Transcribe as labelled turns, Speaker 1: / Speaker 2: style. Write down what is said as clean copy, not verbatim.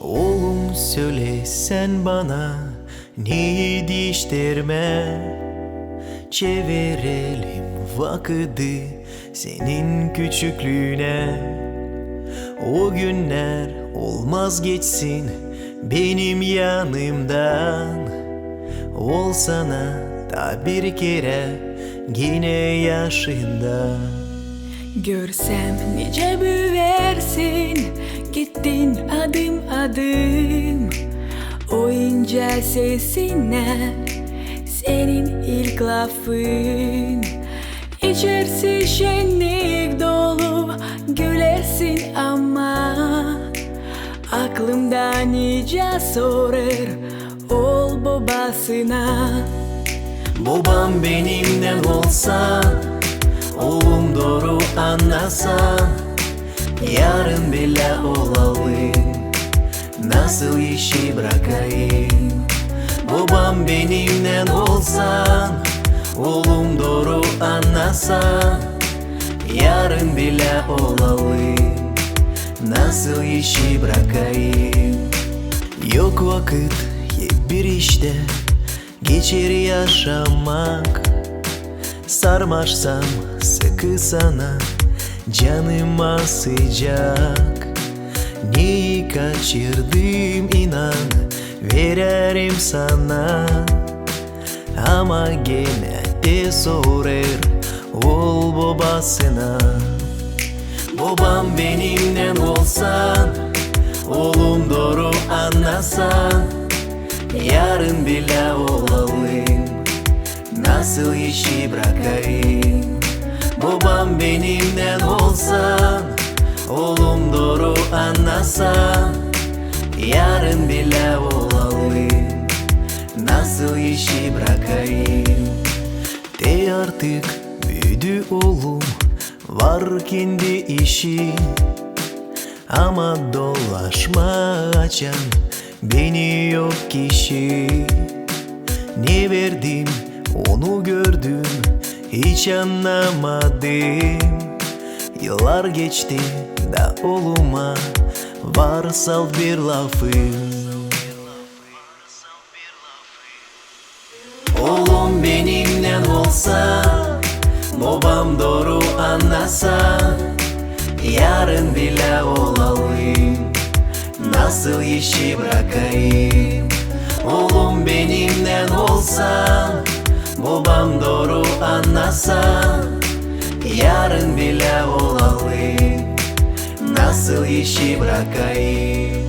Speaker 1: Oğlum söyle sen bana, neyi değiştirme? Çevirelim vakti senin küçüklüğüne. O günler olmaz geçsin benim yanımdan. Olsana da bir kere yine yaşında.
Speaker 2: Görsem nice büyüversin, gittin adım adım. O ince sesine senin ilk lafın. İçerisi şenlik dolu, gülersin ama aklımda nice sorar ol babasına.
Speaker 1: Babam benimden olsan, oğlum doğru anlasan, yarın bile olalım, nasıl işi bırakayım? Babam benimden olsan, oğlum doğru anlasan, yarın bile olalım, nasıl işi bırakayım? Yok vakit bir işte geçer yaşamak. Sarmaşsam sıkı sana, canıma sıcak. Neyi kaçırdım inan, veririm sana. Ama gene de sorar ol babasına. Babam benimden olsan, oğlum doğru anlasan, yarın bile olalım, nasıl işi bırakayım? Babam benimden olsan, oğlum doğru anlasan, yarın bile olalım, nasıl işi bırakayım? De artık büyüdü oğlum, var kendi işi. Ama dolaşma açan beni yok kişi. Ne verdim onu gördüm, hiç anlamadım. Yıllar geçti da oğluma varsal bir lafım. Oğlum benimden olsa, babam doğru anlasa, yarın bile olalım, nasıl işi bırakayım? Oğlum benimden olsa, babam doğru anlasa, yarın bile olalım, nasıl işi bırakayım?